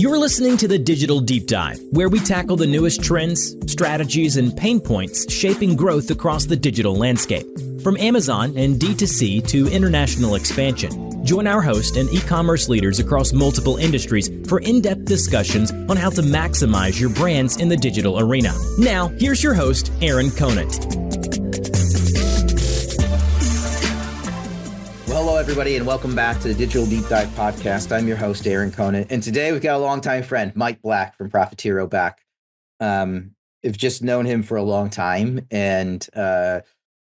You're listening to the Digital Deep Dive, where we tackle the newest trends, strategies, and pain points shaping growth across the digital landscape. From Amazon and D2C to international expansion, join our host and e-commerce leaders across multiple industries for in-depth discussions on how to maximize your brands in the digital arena. Now, here's your host, Aaron Conant. Well, hello, everybody, and welcome back to the Digital Deep Dive podcast. I'm your host, Aaron Conant, and today we've got a longtime friend, Mike Black from Profitero back. I've just known him for a long time, and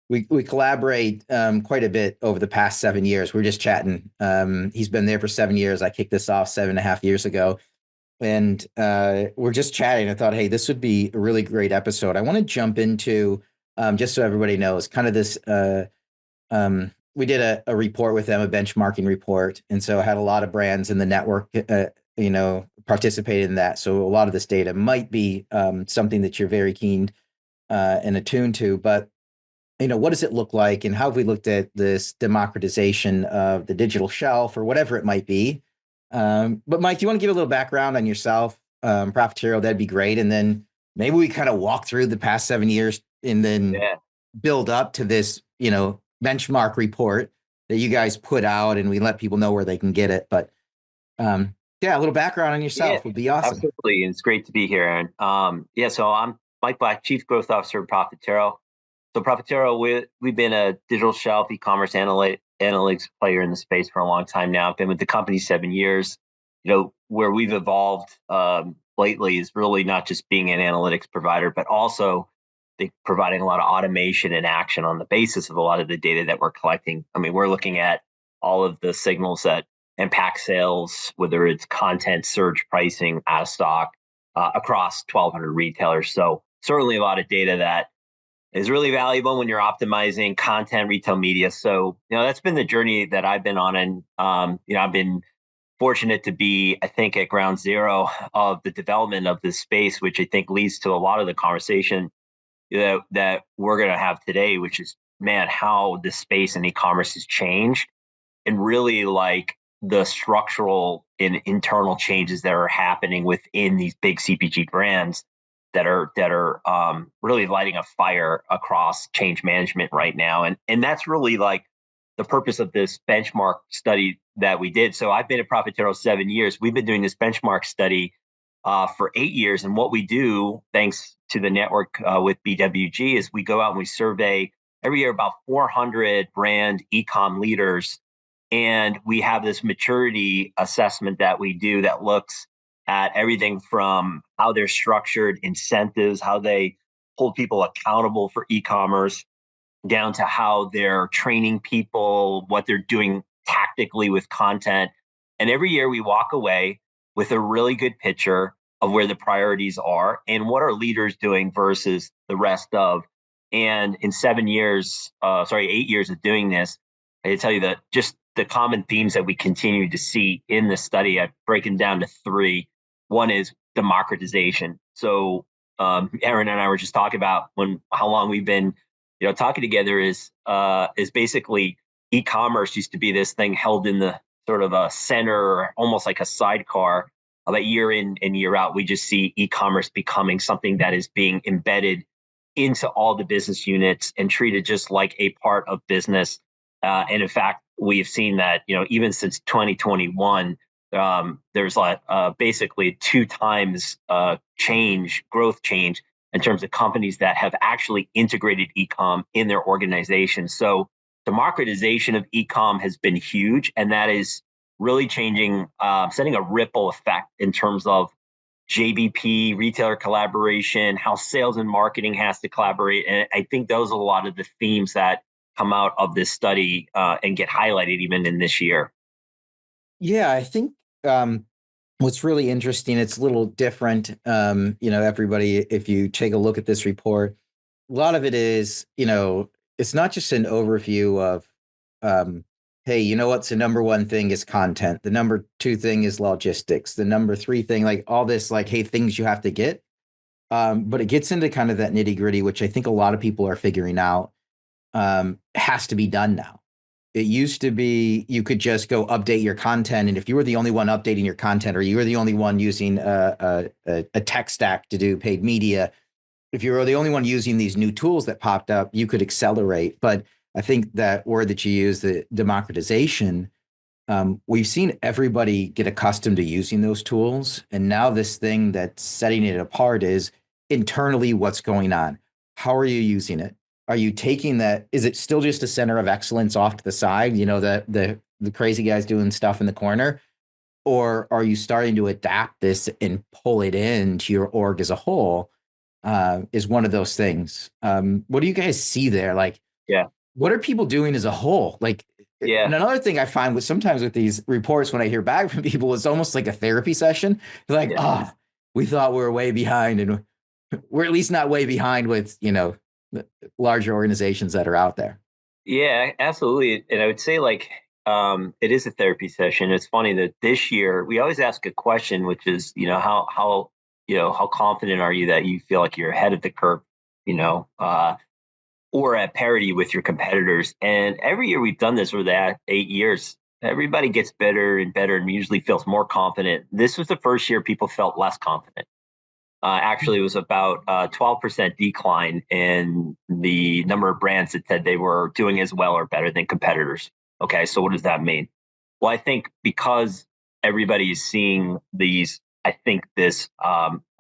we collaborate quite a bit over the past 7 years. We're just chatting. He's been there for 7 years. I kicked this off 7.5 years ago, and we're just chatting. I thought, hey, this would be a really great episode. I want to jump into, just so everybody knows, kind of this. We did a report with them, a benchmarking report, and so I had a lot of brands in the network, participated in that. So a lot of this data might be something that you're very keen and attuned to, but what does it look like, and how have we looked at this democratization of the digital shelf or whatever it might be? But Mike, do you want to give a little background on yourself, Profitero? That'd be great, and then maybe we kind of walk through the past 7 years and then build up to this, benchmark report that you guys put out, and we let people know where they can get it. But a little background on yourself would be awesome. Absolutely. It's great to be here, Aaron. So I'm Mike Black, Chief Growth Officer of Profitero. So Profitero, we've been a digital shelf e-commerce analytics player in the space for a long time now. I've been with the company 7 years. Where we've evolved lately is really not just being an analytics provider, but also providing a lot of automation and action on the basis of a lot of the data that we're collecting. I mean, we're looking at all of the signals that impact sales, whether it's content, search, pricing, out of stock, across 1,200 retailers. So certainly a lot of data that is really valuable when you're optimizing content, retail media. So, that's been the journey that I've been on. And, I've been fortunate to be, I think, at ground zero of the development of this space, which I think leads to a lot of the conversation that we're going to have today, which is, how the space and e-commerce has changed, and really like the structural and internal changes that are happening within these big CPG brands that are really lighting a fire across change management right now. And that's really like the purpose of this benchmark study that we did. So I've been at Profitero 7 years. We've been doing this benchmark study for 8 years. And what we do, thanks to the network with BWG, is we go out and we survey every year about 400 brand eCom leaders. And we have this maturity assessment that we do that looks at everything from how they're structured, incentives, how they hold people accountable for e-commerce, down to how they're training people, what they're doing tactically with content. And every year we walk away with a really good picture of where the priorities are and what are leaders doing versus the rest of. And in 8 years of doing this, I can tell you that just the common themes that we continue to see in the study, I've broken down to 3. One is democratization. So Aaron and I were just talking about how long we've been talking together is basically e-commerce used to be this thing held in the sort of a center, almost like a sidecar. But year in and year out, we just see e-commerce becoming something that is being embedded into all the business units and treated just like a part of business. And in fact, we've seen that, even since 2021, there's like basically 2 times growth change in terms of companies that have actually integrated e-com in their organization. So democratization of e-com has been huge, and that is really changing, setting a ripple effect in terms of JBP, retailer collaboration, how sales and marketing has to collaborate. And I think those are a lot of the themes that come out of this study and get highlighted even in this year. Yeah, I think what's really interesting, it's a little different. Everybody, if you take a look at this report, a lot of it is, it's not just an overview of, hey, what's the number one thing is content. The number 2 thing is logistics. The number 3 thing, like all this, like, hey, things you have to get. But it gets into kind of that nitty gritty, which I think a lot of people are figuring out has to be done now. It used to be you could just go update your content, and if you were the only one updating your content, or you were the only one using a tech stack to do paid media, if you were the only one using these new tools that popped up, you could accelerate. But I think that word that you use, the democratization, we've seen everybody get accustomed to using those tools. And now this thing that's setting it apart is internally what's going on. How are you using it? Are you taking that? Is it still just a center of excellence off to the side? You know, the crazy guys doing stuff in the corner? Or are you starting to adapt this and pull it into your org as a whole? Is one of those things. What do you guys see there? Like, Yeah. what are people doing as a whole? Like, Yeah. and another thing I find with sometimes with these reports, when I hear back from people, it's almost like a therapy session. They're like, we thought we were way behind, and we're at least not way behind with, the larger organizations that are out there. Yeah, absolutely. And I would say it is a therapy session. It's funny that this year we always ask a question, which is, how confident are you that you feel like you're ahead of the curve, or at parity with your competitors? And every year we've done this for that 8 years. Everybody gets better and better and usually feels more confident. This was the first year people felt less confident. Actually, it was about 12% decline in the number of brands that said they were doing as well or better than competitors. Okay, so what does that mean? Well, I think because everybody is seeing these, I think this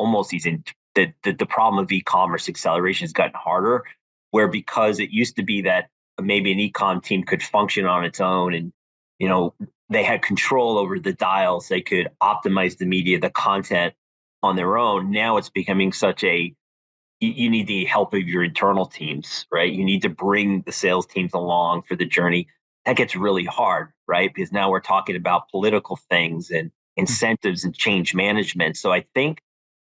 almost these the problem of e-commerce acceleration has gotten harder, where because it used to be that maybe an e-com team could function on its own and they had control over the dials, they could optimize the media, the content on their own. Now it's becoming such a you need the help of your internal teams, right? You need to bring the sales teams along for the journey. That gets really hard, right? Because now we're talking about political things and incentives and change management. So I think,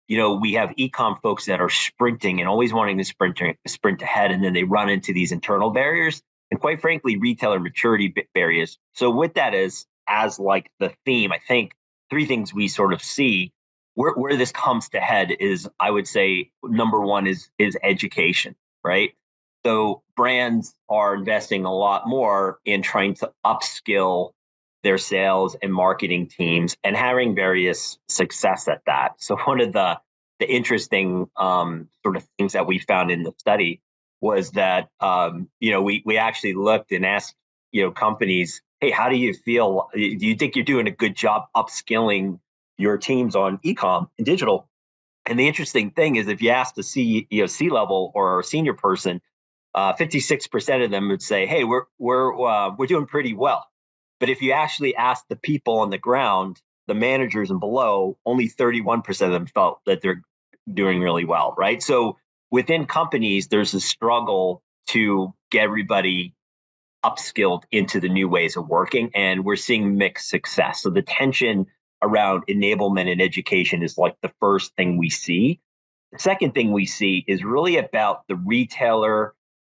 we have e-com folks that are sprinting and always wanting to sprint ahead, and then they run into these internal barriers and, quite frankly, retailer maturity barriers. So with that as like the theme, I think three things we sort of see where this comes to head is, I would say, number one is education, right? So brands are investing a lot more in trying to upskill their sales and marketing teams and having various success at that. So one of the interesting sort of things that we found in the study was that we actually looked and asked companies, hey, how do you feel? Do you think you're doing a good job upskilling your teams on e-com and digital? And the interesting thing is, if you ask the C-level or a senior person, 56% of them would say, "Hey, we're doing pretty well." But if you actually ask the people on the ground, the managers and below, only 31% of them felt that they're doing really well, right? So within companies, there's a struggle to get everybody upskilled into the new ways of working, and we're seeing mixed success. So the tension around enablement and education is like the first thing we see. The second thing we see is really about the retailer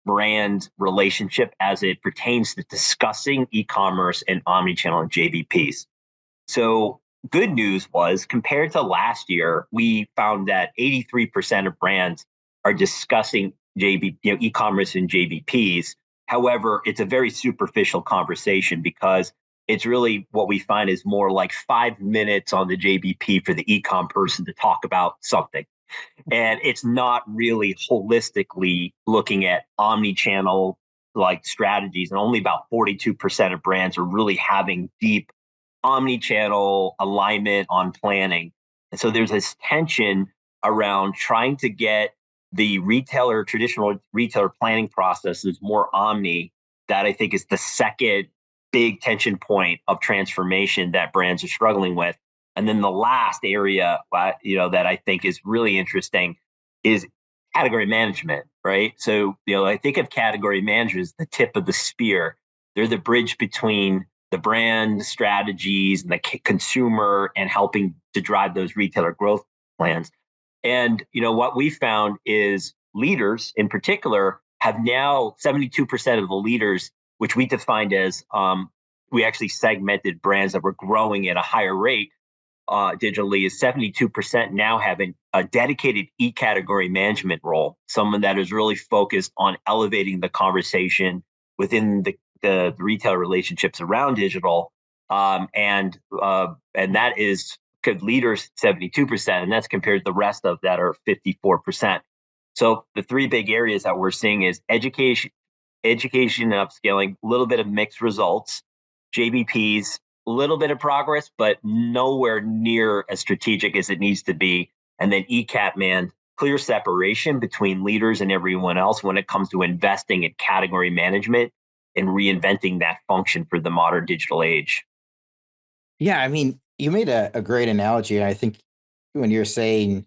brand relationship as it pertains to discussing e-commerce and omnichannel and JBPs. So good news was, compared to last year, we found that 83% of brands are discussing e-commerce and JBPs. However, it's a very superficial conversation because it's really what we find is more like 5 minutes on the JBP for the e-com person to talk about something. And it's not really holistically looking at omni-channel like strategies. And only about 42% of brands are really having deep omni-channel alignment on planning. And so there's this tension around trying to get the traditional retailer planning processes more omni. That I think is the second big tension point of transformation that brands are struggling with. And then the last area, that I think is really interesting is category management, right? So, I think of category managers as the tip of the spear. They're the bridge between the brand strategies and the consumer and helping to drive those retailer growth plans. And, what we found is leaders in particular have now 72% of the leaders, which we defined as we actually segmented brands that were growing at a higher rate digitally, is 72% now having a dedicated e-category management role, someone that is really focused on elevating the conversation within the the retailer relationships around digital, and that is leaders 72%, and that's compared to the rest of that are 54%. So the three big areas that we're seeing is education and upscaling, a little bit of mixed results, JBPs, a little bit of progress, but nowhere near as strategic as it needs to be. And then ECAP, man, clear separation between leaders and everyone else when it comes to investing in category management and reinventing that function for the modern digital age. Yeah, I mean, you made a great analogy. And I think when you're saying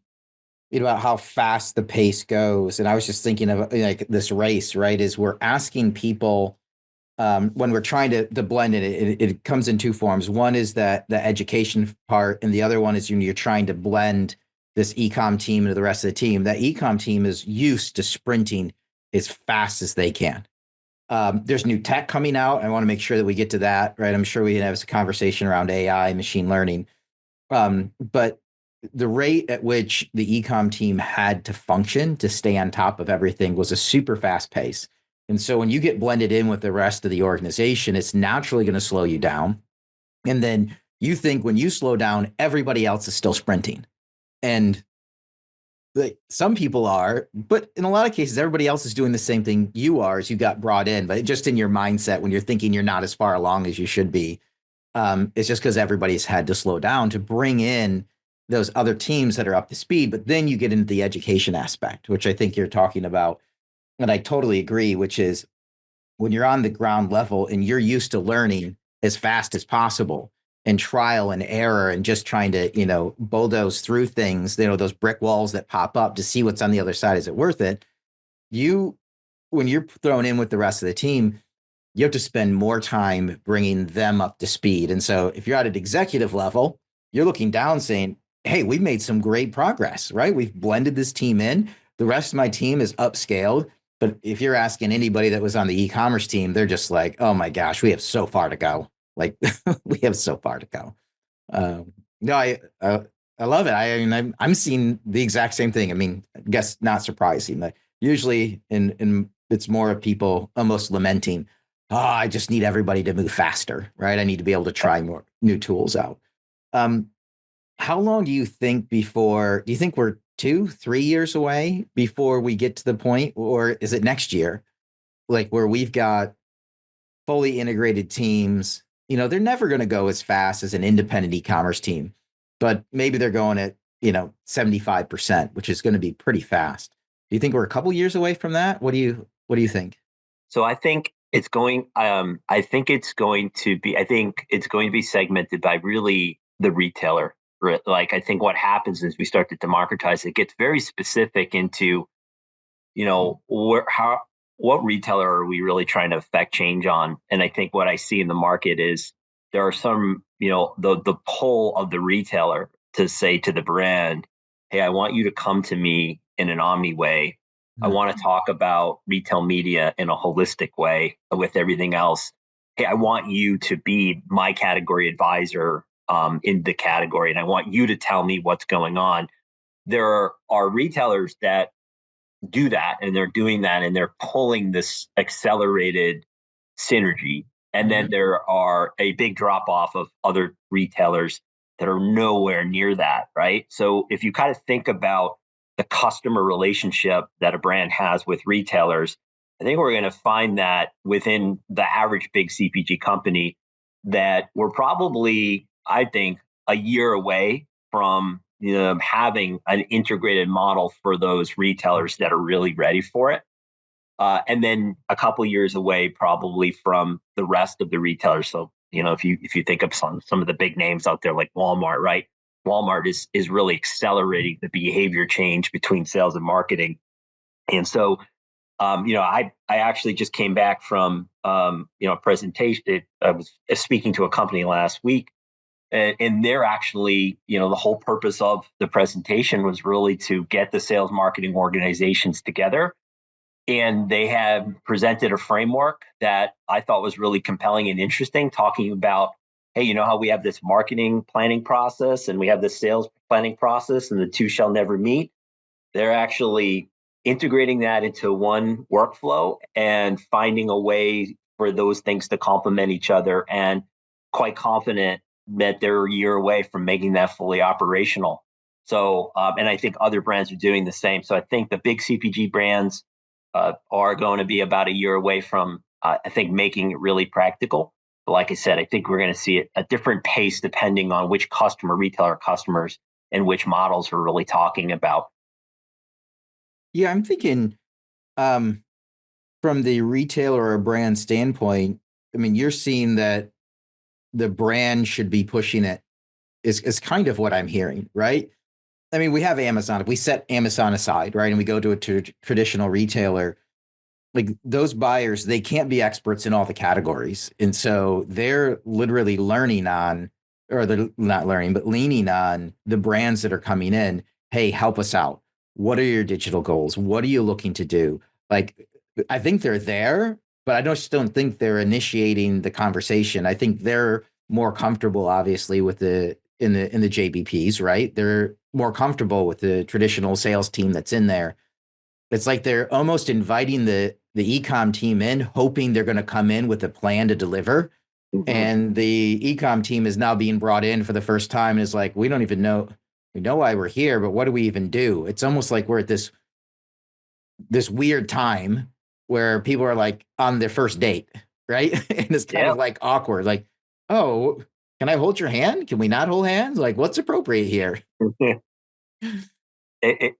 about how fast the pace goes, and I was just thinking of like this race, right? Is we're asking people when we're trying to blend it comes in two forms. One is that the education part, and the other one is when you're trying to blend this eCom team into the rest of the team. That eCom team is used to sprinting as fast as they can. There's new tech coming out. I want to make sure that we get to that, right? I'm sure we can have a conversation around AI, machine learning. But the rate at which the eCom team had to function to stay on top of everything was a super fast pace. And so when you get blended in with the rest of the organization, it's naturally going to slow you down. And then you think when you slow down, everybody else is still sprinting. And like some people are, but in a lot of cases, everybody else is doing the same thing you are as you got brought in. But just in your mindset, when you're thinking you're not as far along as you should be, it's just because everybody's had to slow down to bring in those other teams that are up to speed. But then you get into the education aspect, which I think you're talking about. And I totally agree, which is when you're on the ground level and you're used to learning as fast as possible and trial and error and just trying to, bulldoze through things, those brick walls that pop up to see what's on the other side. Is it worth it? When you're thrown in with the rest of the team, you have to spend more time bringing them up to speed. And so if you're at an executive level, you're looking down saying, hey, we've made some great progress, right? We've blended this team in. The rest of my team is upscaled. But if you're asking anybody that was on the e-commerce team, they're just like, oh my gosh, we have so far to go. Like we have so far to go. No, I love it. I mean, I'm seeing the exact same thing. I mean, I guess not surprising. But usually in it's more of people almost lamenting, oh, I just need everybody to move faster, right? I need to be able to try more new tools out. How long do you think do you think we're 2-3 years away before we get to the point, or is it next year? Like where we've got fully integrated teams, they're never going to go as fast as an independent e-commerce team, but maybe they're going at, 75%, which is going to be pretty fast. Do you think we're a couple years away from that? What do you think? So I think it's going to be segmented by really the retailer. Like I think what happens is we start to democratize. It gets very specific into, what retailer are we really trying to affect change on? And I think what I see in the market is there are some, the pull of the retailer to say to the brand, hey, I want you to come to me in an omni way. I want to talk about retail media in a holistic way with everything else. Hey, I want you to be my category advisor in the category, and I want you to tell me what's going on. There are retailers that do that, and they're doing that, and they're pulling this accelerated synergy. And then there are a big drop off of other retailers that are nowhere near that, right? So if you kind of think about the customer relationship that a brand has with retailers, I think we're going to find that within the average big CPG company that we're probably, I think, a year away from having an integrated model for those retailers that are really ready for it. And then a couple years away, probably from the rest of the retailers. So, if you think of some of the big names out there like Walmart, right? Walmart is really accelerating the behavior change between sales and marketing. And so, I actually just came back from, a presentation. I was speaking to a company last week, and they're actually, the whole purpose of the presentation was really to get the sales marketing organizations together. And they have presented a framework that I thought was really compelling and interesting, talking about, hey, how we have this marketing planning process and we have this sales planning process, and the two shall never meet. They're actually integrating that into one workflow and finding a way for those things to complement each other, and quite confident that they're a year away from making that fully operational. So, and I think other brands are doing the same. So I think the big CPG brands are going to be about a year away from, I think, making it really practical. But like I said, I think we're going to see it a different pace depending on which retailer customers and which models we're really talking about. Yeah, I'm thinking from the retailer or brand standpoint, I mean, you're seeing that the brand should be pushing it is kind of what I'm hearing, right? I mean, we have Amazon. If we set Amazon aside, right, and we go to a traditional retailer, like those buyers, they can't be experts in all the categories. And so they're literally learning on, or they're not learning, but leaning on the brands that are coming in. Hey, help us out. What are your digital goals? What are you looking to do? Like, I think they're there, but I just don't think they're initiating the conversation. I think they're more comfortable, obviously, with in the JBPs, right? They're more comfortable with the traditional sales team that's in there. It's like they're almost inviting the eCom team in, hoping they're going to come in with a plan to deliver. Mm-hmm. And the eCom team is now being brought in for the first time and is like, we don't even know, we know why we're here, but what do we even do? It's almost like we're at this weird time where people are like on their first date, right? And it's kind of like awkward. Like, oh, can I hold your hand? Can we not hold hands? Like, what's appropriate here?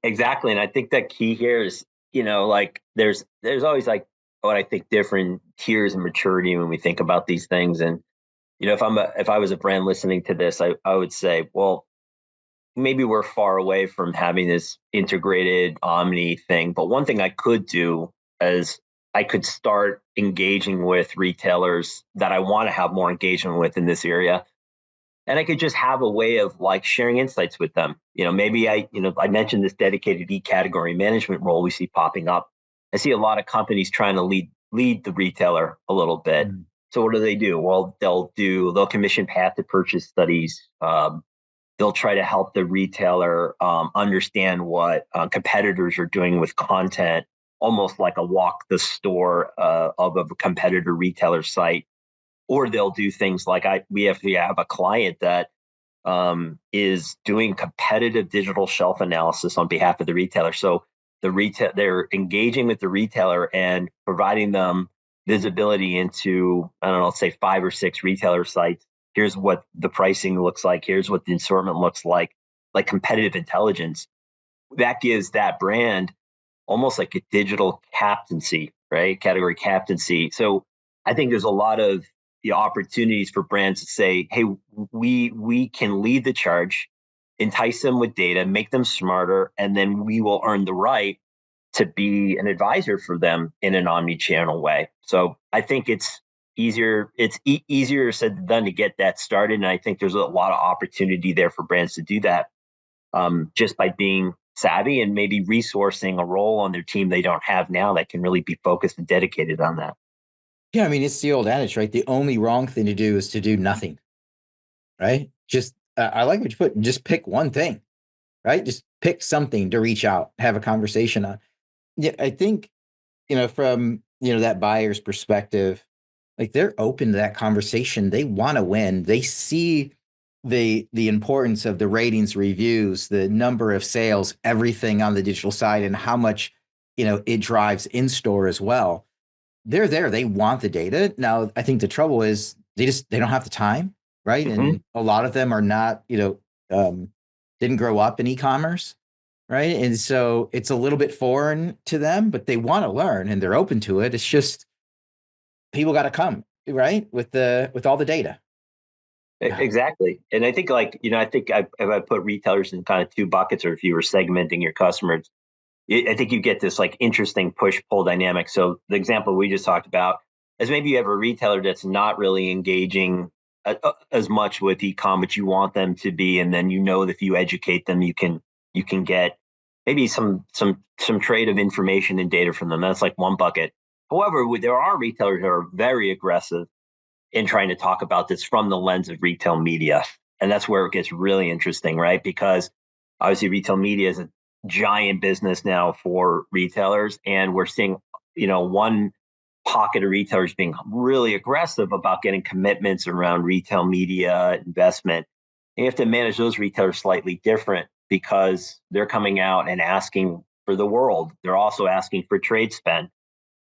Exactly. And I think that key here is, like there's always like what I think different tiers of maturity when we think about these things. And, if I was a brand listening to this, I would say, well, maybe we're far away from having this integrated omni thing. But one thing I could do is I could start engaging with retailers that I want to have more engagement with in this area. And I could just have a way of like sharing insights with them. Maybe I mentioned this dedicated e-category management role we see popping up. I see a lot of companies trying to lead the retailer a little bit. Mm. So what do? Well, they'll commission path to purchase studies. They'll try to help the retailer understand what competitors are doing with content, almost like a walk the store of a competitor retailer site. Or they'll do things like we have a client that is doing competitive digital shelf analysis on behalf of the retailer. So they're engaging with the retailer and providing them visibility into, I don't know, let's say 5 or 6 retailer sites. Here's what the pricing looks like. Here's what the assortment looks like competitive intelligence. That gives that brand almost like a digital captaincy, right? Category captaincy. So I think there's a lot of the opportunities for brands to say, hey, we can lead the charge, entice them with data, make them smarter, and then we will earn the right to be an advisor for them in an omni-channel way. So I think it's easier said than done to get that started. And I think there's a lot of opportunity there for brands to do that just by being savvy and maybe resourcing a role on their team they don't have now that can really be focused and dedicated on that. Yeah, I mean, it's the old adage, right? The only wrong thing to do is to do nothing, right? Just, I like what you put, just pick one thing, right? Just pick something to reach out, have a conversation on. Yeah, I think, from, that buyer's perspective, like they're open to that conversation. They want to win. They see the importance of the ratings, reviews, the number of sales, everything on the digital side, and how much, it drives in store as well. They're there. They want the data. Now, I think the trouble is they don't have the time, right? Mm-hmm. And a lot of them are not, didn't grow up in e-commerce, right? And so it's a little bit foreign to them, but they want to learn and they're open to it. It's just people got to come, right? With all the data. Exactly. And I think if I put retailers in kind of 2 buckets, or if you were segmenting your customers, I think you get this like interesting push-pull dynamic. So the example we just talked about is maybe you have a retailer that's not really engaging as much with e-com, but you want them to be, and then that if you educate them, you can get maybe some trade of information and data from them. That's like one bucket. However, there are retailers who are very aggressive in trying to talk about this from the lens of retail media, and that's where it gets really interesting, right? Because obviously retail media is a giant business now for retailers, and we're seeing one pocket of retailers being really aggressive about getting commitments around retail media investment. And you have to manage those retailers slightly different because they're coming out and asking for the world. They're also asking for trade spend.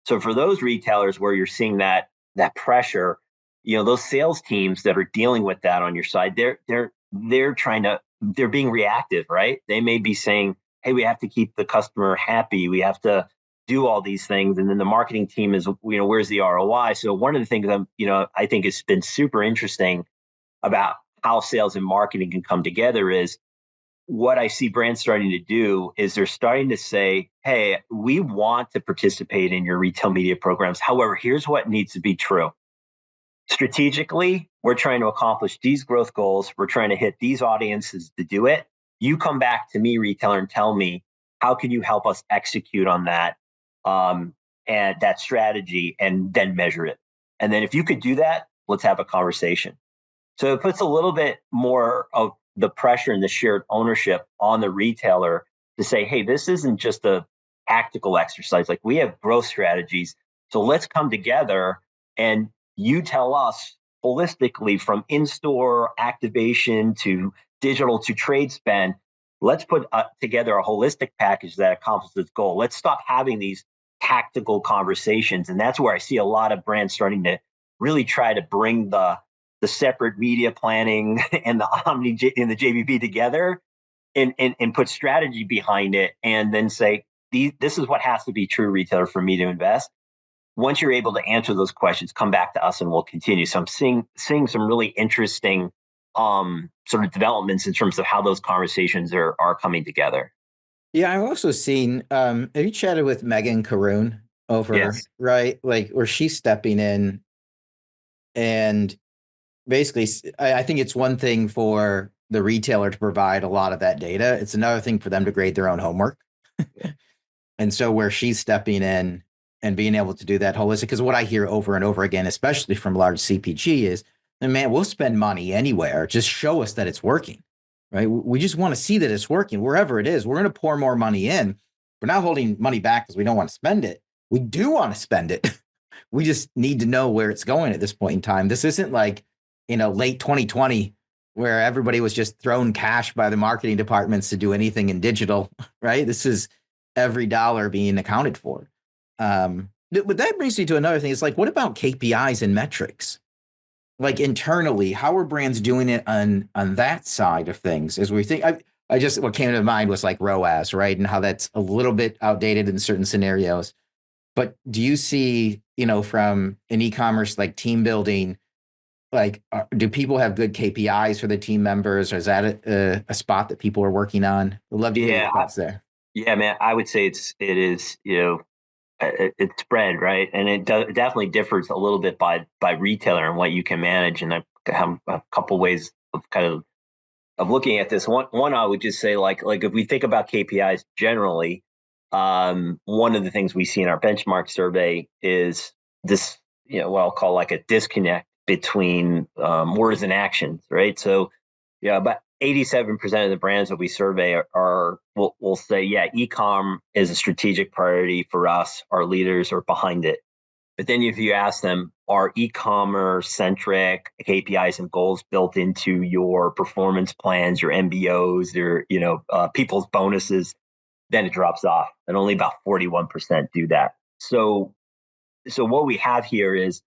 So for those retailers where you're seeing that pressure, those sales teams that are dealing with that on your side, they're being reactive, right? They may be saying, hey, we have to keep the customer happy. We have to do all these things. And then the marketing team is, where's the ROI? So one of the things I think has been super interesting about how sales and marketing can come together is what I see brands starting to do is they're starting to say, hey, we want to participate in your retail media programs. However, here's what needs to be true. Strategically, we're trying to accomplish these growth goals. We're trying to hit these audiences to do it. You come back to me, retailer, and tell me, how can you help us execute on that and that strategy, and then measure it. And then if you could do that, let's have a conversation. So it puts a little bit more of the pressure and the shared ownership on the retailer to say, hey, this isn't just a tactical exercise. Like, we have growth strategies. So let's come together and you tell us holistically, from in-store activation to digital to trade spend, let's put together a holistic package that accomplishes this goal. Let's stop having these tactical conversations. And that's where I see a lot of brands starting to really try to bring the separate media planning and the omni and the JVP together and put strategy behind it, and then say, this is what has to be true, retailer, for me to invest. Once you're able to answer those questions, come back to us and we'll continue. So I'm seeing some really interesting sort of developments in terms of how those conversations are coming together. Yeah, I've also seen, have you chatted with Megan Caroon over, Yes. right? Like, where she's stepping in, and basically, I think it's one thing for the retailer to provide a lot of that data. It's another thing for them to grade their own homework. And so where she's stepping in and being able to do that holistic, because what I hear over and over again, especially from large CPG, is, man, we'll spend money anywhere. Just show us that it's working, right? We just want to see that it's working wherever it is. We're going to pour more money in. We're not holding money back because we don't want to spend it. We do want to spend it. We just need to know where it's going at this point in time. This isn't like, late 2020, where everybody was just thrown cash by the marketing departments to do anything in digital, right? This is every dollar being accounted for. But that brings me to another thing. It's like, what about KPIs and metrics? Like, internally, how are brands doing it on that side of things? As we think, what came to mind was like ROAS, right? And how that's a little bit outdated in certain scenarios. But do you see, from an e-commerce, like, team building, like, do people have good KPIs for the team members, or is that a spot that people are working on? I'd love to hear your thoughts there. Yeah, man, I would say it is, it's spread, right? And it definitely differs a little bit by retailer and what you can manage. And I have a couple ways of looking at this. One, I would just say, like if we think about KPIs generally, one of the things we see in our benchmark survey is this, what I'll call like a disconnect between words and actions, right? So, about 87% of the brands that we survey will say, yeah, eCom is a strategic priority for us. Our leaders are behind it. But then if you ask them, are e-commerce centric KPIs and goals built into your performance plans, your MBOs, your people's bonuses, then it drops off, and only about 41% do that. So what we have here is,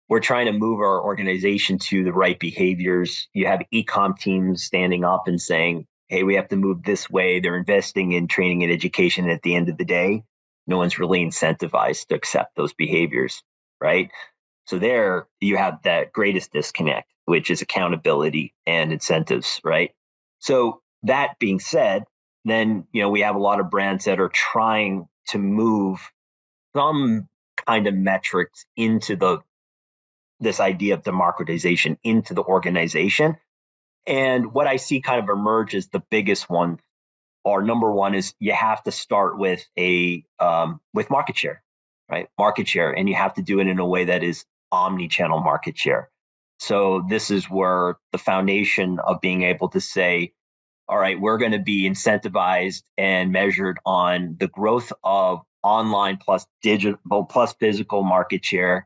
we're trying to move our organization to the right behaviors. You have eCom teams standing up and saying, hey, we have to move this way. They're investing in training and education. And at the end of the day, no one's really incentivized to accept those behaviors, right? So there you have that greatest disconnect, which is accountability and incentives, right? So that being said, then, we have a lot of brands that are trying to move some kind of metrics into this idea of democratization into the organization. And what I see kind of emerge as the biggest one, or number one, is you have to start with with market share, right? Market share, and you have to do it in a way that is omnichannel market share. So this is where the foundation of being able to say, all right, we're going to be incentivized and measured on the growth of online plus digital plus physical market share.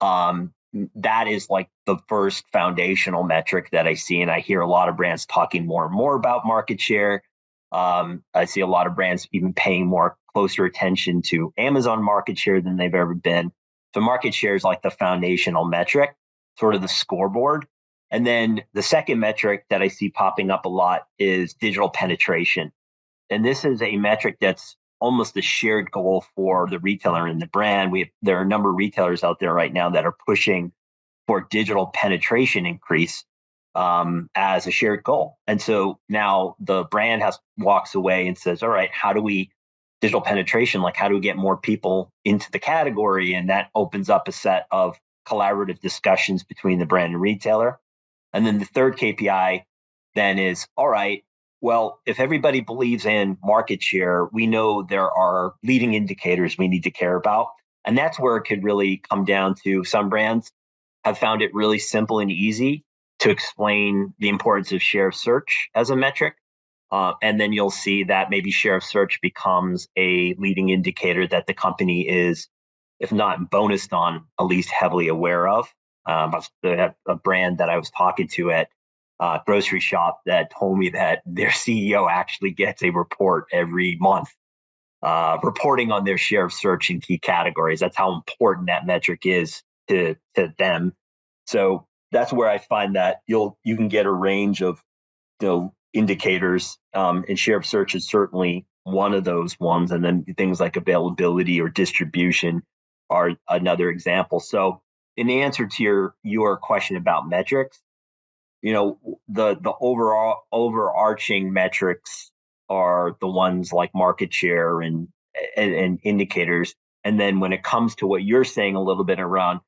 That is like the first foundational metric that I see. And I hear a lot of brands talking more and more about market share. I see a lot of brands even paying more closer attention to Amazon market share than they've ever been. So market share is like the foundational metric, sort of the scoreboard. And then the second metric that I see popping up a lot is digital penetration. And this is a metric that's almost a shared goal for the retailer and the brand. There are a number of retailers out there right now that are pushing for digital penetration increase as a shared goal. And so now the brand walks away and says, all right, digital penetration, like how do we get more people into the category? And that opens up a set of collaborative discussions between the brand and retailer. And then the third KPI then is, all right, well, if everybody believes in market share, we know there are leading indicators we need to care about. And that's where it could really come down to some brands have found it really simple and easy to explain the importance of share of search as a metric. And then you'll see that maybe share of search becomes a leading indicator that the company is, if not bonused on, at least heavily aware of. A brand that I was talking to at grocery shop that told me that their CEO actually gets a report every month reporting on their share of search in key categories. That's how important that metric is to them. So that's where I find that you can get a range of indicators, and share of search is certainly one of those ones. And then things like availability or distribution are another example. So in answer to your question about metrics, the overall overarching metrics are the ones like market share and indicators. And then when it comes to what you're saying a little bit around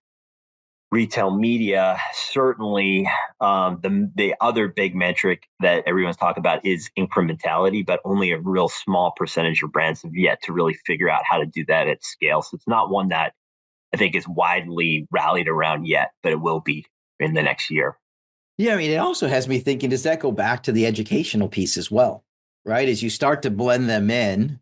retail media, certainly the other big metric that everyone's talking about is incrementality, but only a real small percentage of brands have yet to really figure out how to do that at scale. So it's not one that I think is widely rallied around yet, but it will be in the next year. Yeah, I mean, it also has me thinking, does that go back to the educational piece as well, right? As you start to blend them in,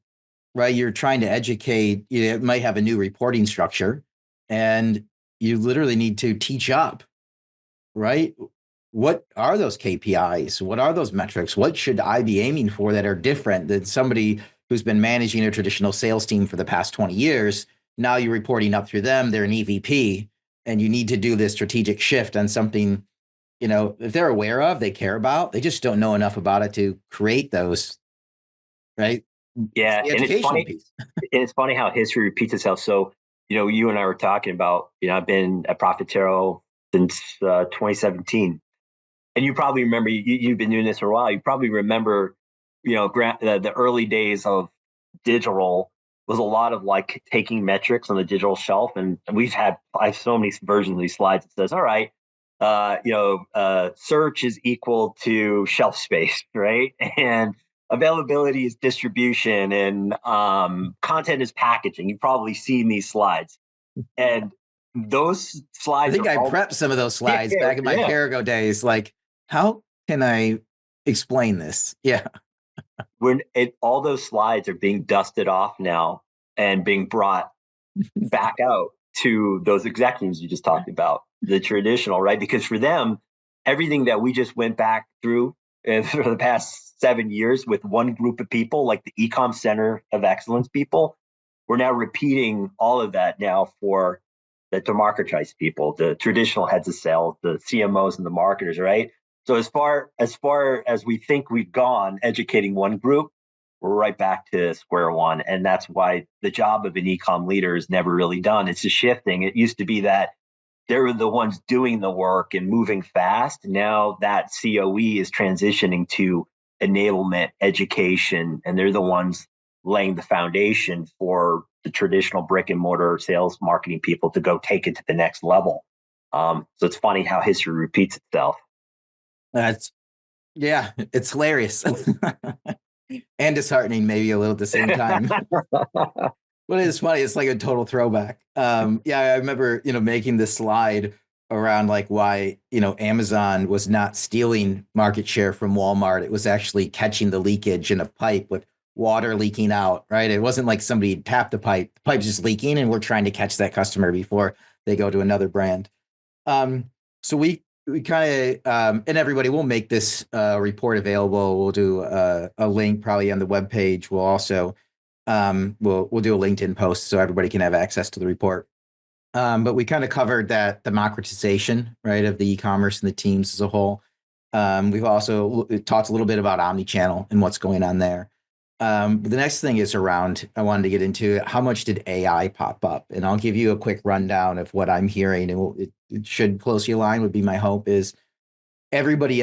right, you're trying to educate, it might have a new reporting structure, and you literally need to teach up, right? What are those KPIs? What are those metrics? What should I be aiming for that are different than somebody who's been managing a traditional sales team for the past 20 years? Now you're reporting up through them, they're an EVP, and you need to do this strategic shift on something, if they're aware of, they care about, they just don't know enough about it to create those, right? Yeah, it's the educational piece. It's funny how history repeats itself. So, you and I were talking about, I've been at Profitero since 2017. And you probably remember, you've been doing this for a while. You probably remember, the early days of digital was a lot of like taking metrics on the digital shelf. And I have so many versions of these slides that says, all right, search is equal to shelf space, right? And availability is distribution, and content is packaging. You've probably seen these slides. And those slides, I think I prepped some of those slides back in my Perigo days. Like, how can I explain this? Yeah. All those slides are being dusted off now and being brought back out to those executives you just talked about, the traditional, right? Because for them, everything that we just went back through for the past 7 years with one group of people, like the eCom Center of Excellence people, we're now repeating all of that now for the democratized people, the traditional heads of sales, the CMOs and the marketers, right? So as far as we think we've gone educating one group, we're right back to square one. And that's why the job of an eCom leader is never really done. It's just shifting. It used to be that they were the ones doing the work and moving fast. Now that COE is transitioning to enablement, education, and they're the ones laying the foundation for the traditional brick and mortar sales marketing people to go take it to the next level. So it's funny how history repeats itself. It's hilarious and disheartening, maybe a little at the same time. But it's funny. It's like a total throwback. I remember, making this slide around like why, Amazon was not stealing market share from Walmart. It was actually catching the leakage in a pipe with water leaking out, right? It wasn't like somebody tapped the pipe. The pipe's just leaking, and we're trying to catch that customer before they go to another brand. So we kind of and everybody, we'll make this report available. We'll do a link probably on the webpage. We'll also we'll do a LinkedIn post so everybody can have access to the report. But we kind of covered that democratization, right, of the e-commerce and the teams as a whole. We've also talked a little bit about omnichannel and what's going on there. But the next thing is around, I wanted to get into how much did AI pop up? And I'll give you a quick rundown of what I'm hearing, and it should closely align, would be my hope, is everybody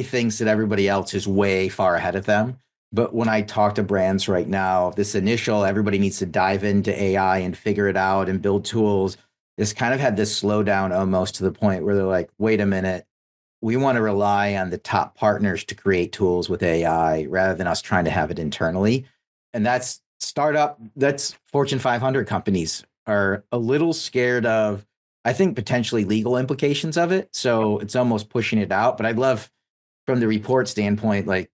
thinks that everybody else is way far ahead of them. But when I talk to brands right now, this initial, everybody needs to dive into AI and figure it out and build tools. This kind of had this slowdown almost to the point where they're like, wait a minute, we want to rely on the top partners to create tools with AI rather than us trying to have it internally. And that's Fortune 500 companies are a little scared of, I think, potentially legal implications of it. So it's almost pushing it out. But I'd love, from the report standpoint, like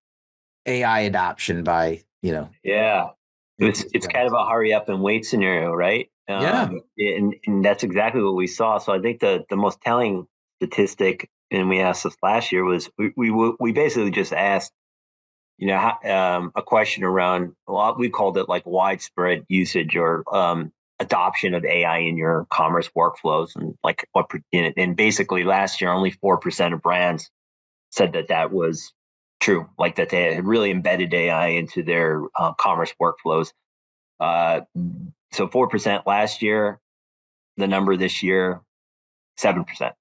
AI adoption by, Yeah. It's kind of a hurry up and wait scenario, right? Yeah. And that's exactly what we saw. So I think the most telling statistic, and we asked this last year, was we basically just asked, a question around, well, we called it like widespread usage or adoption of AI in your commerce workflows, and like and basically last year only 4% of brands said that was true, like that they had really embedded AI into their commerce workflows. So 4% last year, the number this year, 7%.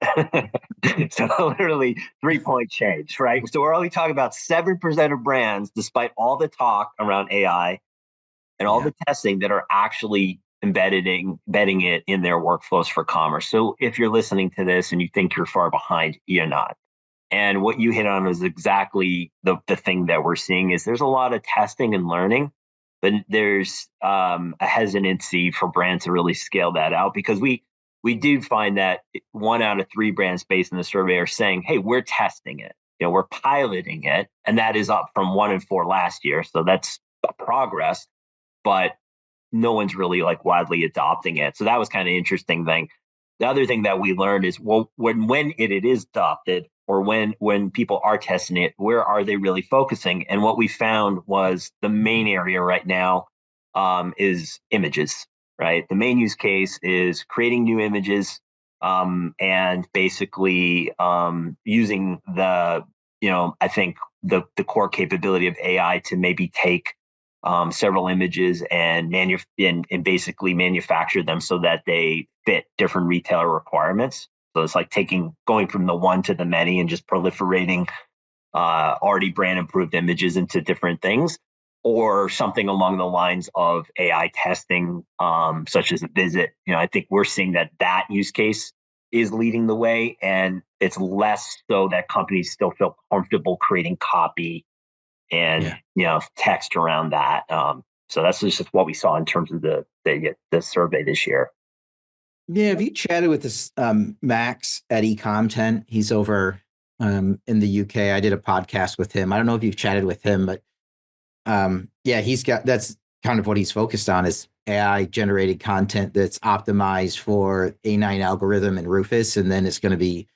So literally 3-point change, right? So we're only talking about 7% of brands, despite all the talk around AI and all the testing, that are actually embedding it in their workflows for commerce. So if you're listening to this and you think you're far behind, you're not. And what you hit on is exactly the thing that we're seeing is there's a lot of testing and learning, but there's a hesitancy for brands to really scale that out, because we do find that 1 out of 3 brands based in the survey are saying, hey, we're testing it, we're piloting it. And that is up from 1 and 4 last year. So that's progress, but no one's really like widely adopting it. So that was kind of an interesting thing. The other thing that we learned is, well, when it is adopted, or when people are testing it, where are they really focusing? And what we found was the main area right now is images, right? The main use case is creating new images, and basically using the, I think the core capability of AI to maybe take several images and basically manufacture them so that they fit different retailer requirements. So it's like going from the one to the many and just proliferating already brand improved images into different things, or something along the lines of AI testing, such as a visit. I think we're seeing that use case is leading the way, and it's less so that companies still feel comfortable creating copy and text around that. So that's just what we saw in terms of the survey this year. Yeah, have you chatted with this Max at eCom? He's over in the UK. I did a podcast with him. I don't know if you've chatted with him, but that's kind of what he's focused on, is AI generated content that's optimized for A9 algorithm and Rufus, and then it's going to be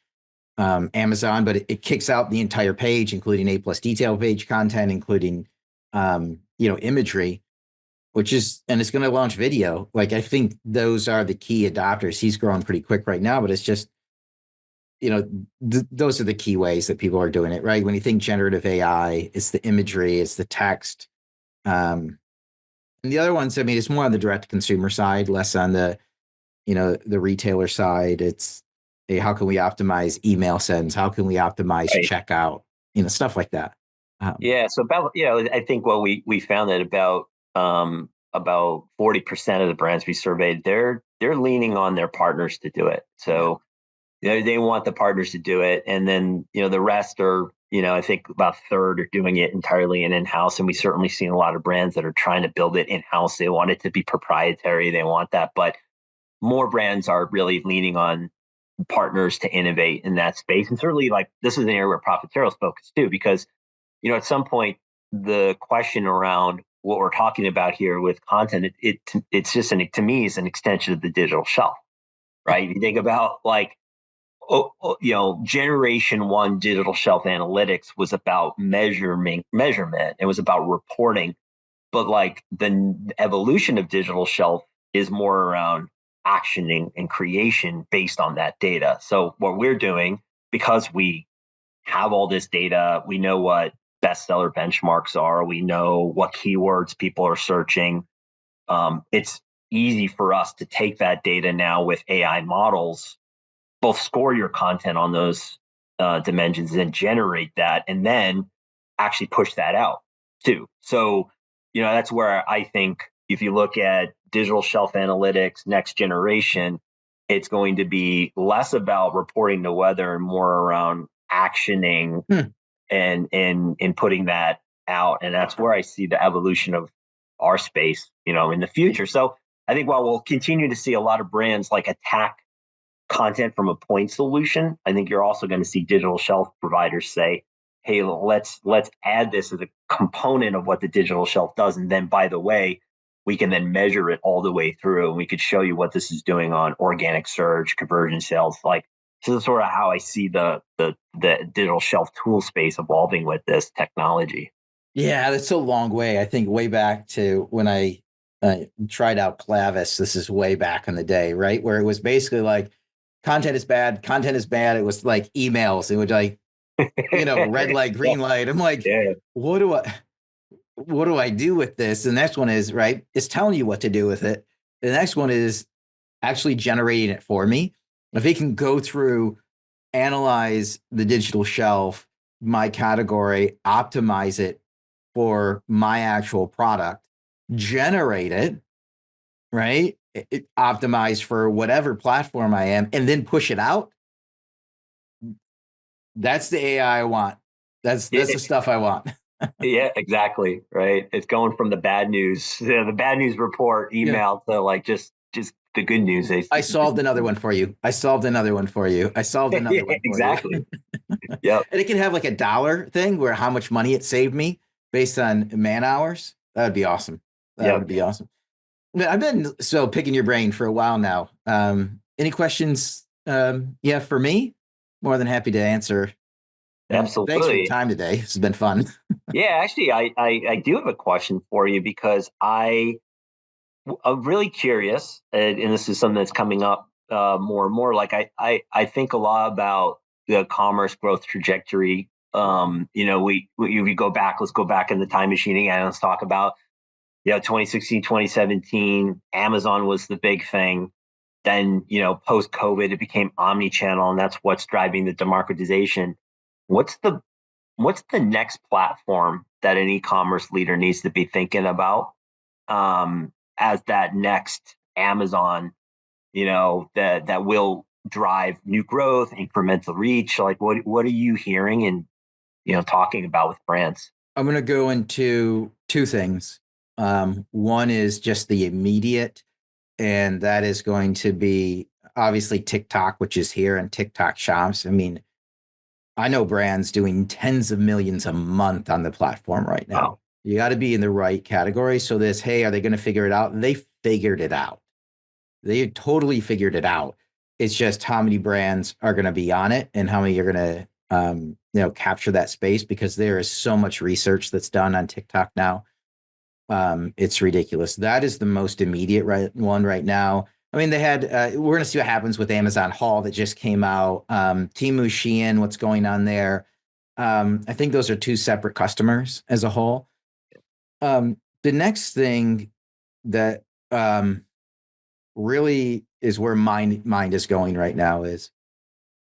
Amazon, but it kicks out the entire page, including A+ detail page content, including imagery, and it's going to launch video. Like, I think those are the key adopters. He's growing pretty quick right now, but it's just, those are the key ways that people are doing it, right? When you think generative AI, it's the imagery, it's the text. And the other ones, I mean, it's more on the direct to consumer side, less on the, the retailer side. It's, hey, how can we optimize email sends? How can we optimize checkout? Stuff like that. So about, I think what we found that about 40% of the brands we surveyed, they're leaning on their partners to do it. So they want the partners to do it, and then the rest are, I think about a third are doing it entirely in-house. And we certainly seen a lot of brands that are trying to build it in-house. They want it to be proprietary. They want that, but more brands are really leaning on partners to innovate in that space. And certainly, like, this is an area where Profitero is focused too, because at some point the question around what we're talking about here with content, it's just to me, is an extension of the digital shelf, right? You think about like, generation one digital shelf analytics was about measurement. It was about reporting, but like the evolution of digital shelf is more around actioning and creation based on that data. So what we're doing, because we have all this data, we know what bestseller benchmarks are, we know what keywords people are searching. It's easy for us to take that data now with AI models, both score your content on those dimensions and generate that, and then actually push that out too. So, that's where I think if you look at digital shelf analytics, next generation, it's going to be less about reporting the weather and more around actioning and putting that out. And that's where I see the evolution of our space, in the future. So I think while we'll continue to see a lot of brands like attack content from a point solution, I think you're also going to see digital shelf providers say, hey, let's add this as a component of what the digital shelf does. And then, by the way, we can then measure it all the way through, and we could show you what this is doing on organic search, conversion sales. Like, this is sort of how I see the digital shelf tool space evolving with this technology. Yeah, that's a long way. I think way back to when I tried out Clavis. This is way back in the day, right? Where it was basically like, content is bad. Content is bad. It was like emails. It would like, red light, green light. I'm like, what do I do with this? The next one is, right, it's telling you what to do with it. The next one is actually generating it for me. If it can go through, analyze the digital shelf, my category, optimize it for my actual product, generate it, right? It optimized for whatever platform I am, and then push it out. That's the AI I want. That's the stuff I want. Yeah, exactly. Right. It's going from the bad news, the bad news report email to like just the good news. I solved another one for you. I solved another one for you. I solved another one for exactly. you. Yeah. And it can have like a dollar thing where how much money it saved me based on man hours. That would be awesome. That would be awesome. I've been picking your brain for a while now. Any questions? For me, more than happy to answer. Absolutely. Thanks for your time today. This has been fun. Yeah, actually, I do have a question for you because I'm really curious, and this is something that's coming up more and more. Like I think a lot about the commerce growth trajectory. We go back. Let's go back in the time machine again. Let's talk about 2016, 2017. Amazon was the big thing. Then post COVID, it became omnichannel, and that's what's driving the democratization. What's the next platform that an e-commerce leader needs to be thinking about as that next Amazon, that will drive new growth, incremental reach? Like, what are you hearing and talking about with brands? I'm going to go into two things. One is just the immediate, and that is going to be obviously TikTok, which is here, and TikTok shops. I mean, I know brands doing tens of millions a month on the platform right now. Wow. You got to be in the right category. So hey, are they going to figure it out? They figured it out. They totally figured it out. It's just how many brands are going to be on it and how many are going to, capture that space, because there is so much research that's done on TikTok now. It's ridiculous. That is the most immediate one right now. I mean, they had, we're going to see what happens with Amazon Haul that just came out. Temu, Shein, what's going on there. I think those are two separate customers as a whole. The next thing that really is where mind is going right now is,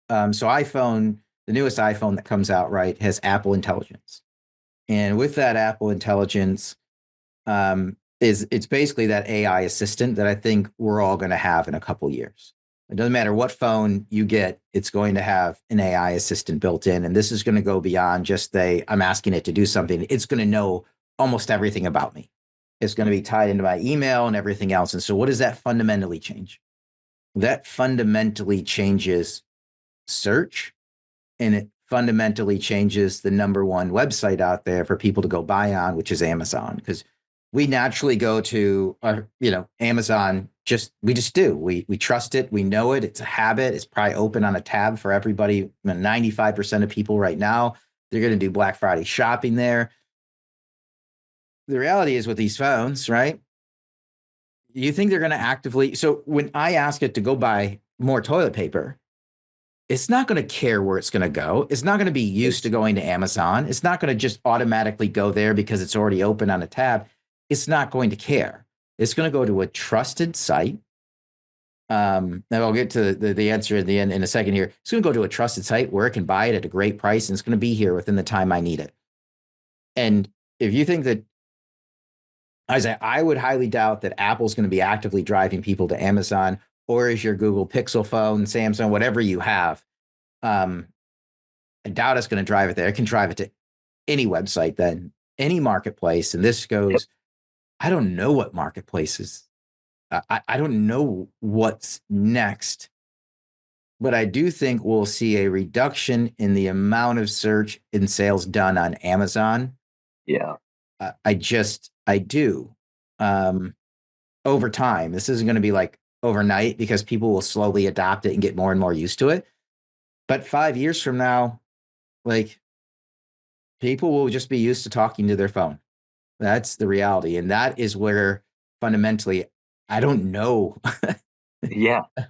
so iPhone, the newest iPhone that comes out, right, has Apple Intelligence. And with that Apple Intelligence, it's basically that AI assistant that I think we're all going to have in a couple years. It doesn't matter what phone you get, it's going to have an AI assistant built in. And this is going to go beyond just I'm asking it to do something. It's going to know almost everything about me. It's going to be tied into my email and everything else. And so what does that fundamentally change? That fundamentally changes search, and it fundamentally changes the number one website out there for people to go buy on, which is Amazon. Because we naturally go to our, Amazon. We just do. We trust it. We know it. It's a habit. It's probably open on a tab for everybody. 95% of people right now, they're going to do Black Friday shopping there. The reality is with these phones, right? You think they're going to actively. So when I ask it to go buy more toilet paper, it's not going to care where it's going to go. It's not going to be used to going to Amazon. It's not going to just automatically go there because it's already open on a tab. It's not going to care. It's going to go to a trusted site. And I'll get to the answer at the end in a second here. It's going to go to a trusted site where it can buy it at a great price, and it's going to be here within the time I need it. And if you think that, I would highly doubt that Apple's going to be actively driving people to Amazon, or is your Google Pixel phone, Samsung, whatever you have. I doubt it's going to drive it there. It can drive it to any website, then any marketplace. And this goes, I don't know what marketplaces. I don't know what's next, but I do think we'll see a reduction in the amount of search and sales done on Amazon. Yeah. I do. Over time, this isn't going to be like overnight because people will slowly adopt it and get more and more used to it. But 5 years from now, like, people will just be used to talking to their phone. That's the reality. And that is where fundamentally, I don't know. Yeah. I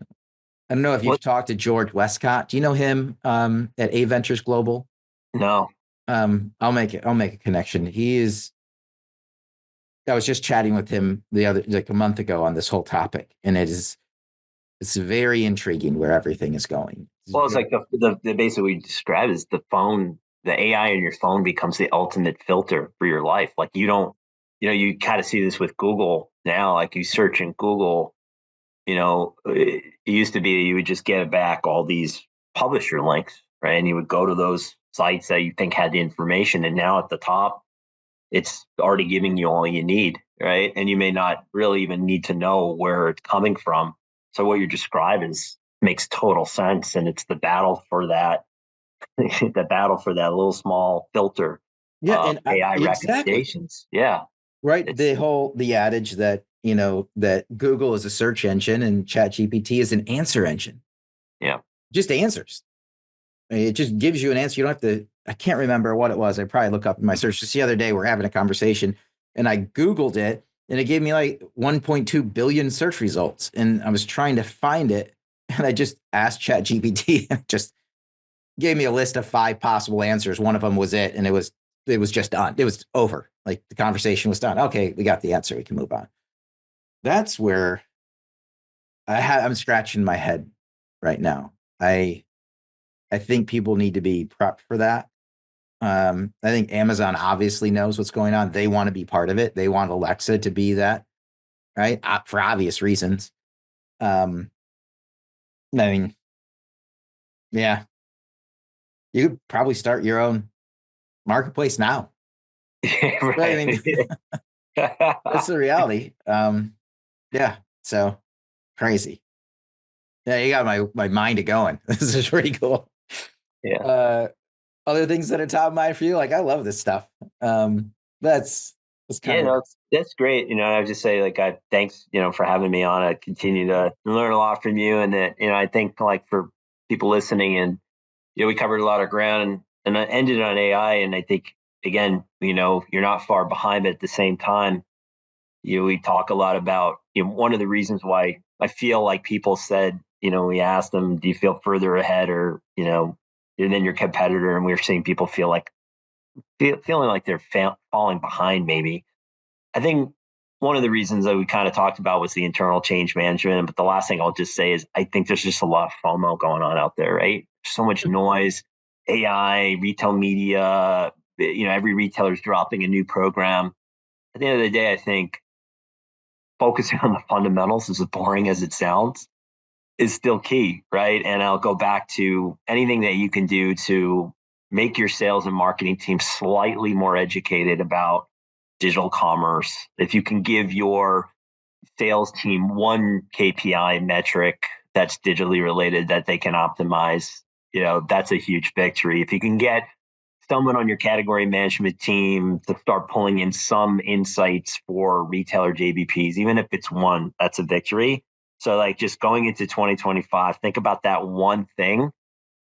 don't know if you've talked to George Westcott. Do you know him at A Ventures Global? No. I'll make a connection. I was just chatting with him a month ago on this whole topic, and it's very intriguing where everything is going. Well, it's like the basically described is the phone, the AI in your phone becomes the ultimate filter for your life. Like you don't, you kind of see this with Google now. Like you search in Google, it used to be you would just get back all these publisher links, right? And you would go to those sites that you think had the information, and now at the top, it's already giving you all you need, right? And you may not really even need to know where it's coming from. So what you're describing makes total sense, and it's the battle for that, the battle for that little small filter. Yeah, and AI exactly. recommendations. Yeah, right. The adage that that Google is a search engine and ChatGPT is an answer engine. Yeah, just answers. It just gives you an answer. You don't have to. I can't remember what it was. I probably look up in my search. Just the other day, we're having a conversation, and I Googled it, and it gave me like 1.2 billion search results, and I was trying to find it, and I just asked ChatGPT, and it just gave me a list of 5 possible answers. One of them was it, and it was just done. It was over. Like the conversation was done. Okay, we got the answer. We can move on. That's where I'm scratching my head right now. I think people need to be prepped for that. I think Amazon obviously knows what's going on. They want to be part of it. They want Alexa to be that, right? For obvious reasons. I mean, yeah, you could probably start your own marketplace now. right. I mean, that's the reality. Yeah, so crazy. Yeah, you got my mind going. This is pretty cool. Yeah. Other things that are top of mind for you? Like, I love this stuff. That's kind of that's great. I would just say like, thanks, for having me on. I continue to learn a lot from you, and that, I think like for people listening, and we covered a lot of ground, and I ended on AI, and I think again, you're not far behind, but at the same time, we talk a lot about, one of the reasons why I feel like people said, we asked them, do you feel further ahead or, than your competitor? And we were seeing people feeling like they're falling behind maybe. I think one of the reasons that we kind of talked about was the internal change management. But the last thing I'll just say is I think there's just a lot of FOMO going on out there, right? So much noise, AI, retail media, every retailer's dropping a new program. At the end of the day, I think focusing on the fundamentals, as boring as it sounds, is still key, right? And I'll go back to anything that you can do to make your sales and marketing team slightly more educated about digital commerce. If you can give your sales team one KPI metric that's digitally related that they can optimize, that's a huge victory. If you can get someone on your category management team to start pulling in some insights for retailer JBPs, even if it's one, that's a victory. So like just going into 2025, think about that one thing.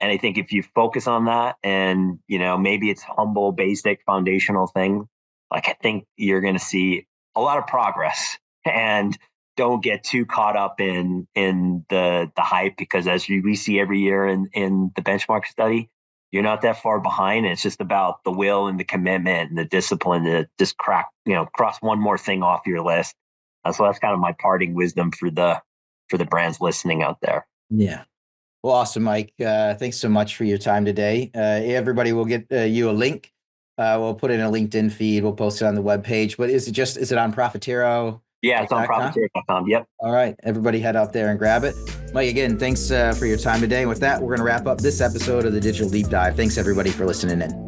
And I think if you focus on that and, maybe it's humble, basic, foundational thing, like I think you're going to see a lot of progress. And don't get too caught up in the hype, because as we see every year in the benchmark study, you're not that far behind. It's just about the will and the commitment and the discipline to just cross one more thing off your list. So that's kind of my parting wisdom for the brands listening out there. Yeah. Well, awesome, Mike. Thanks so much for your time today. Everybody will get you a link. We'll put it in a LinkedIn feed. We'll post it on the webpage. But is it on Profitero? Yeah, it's on Profitero.com. Yep. All right. Everybody head out there and grab it. Mike, again, thanks for your time today. And with that, we're going to wrap up this episode of the Digital Deep Dive. Thanks, everybody, for listening in.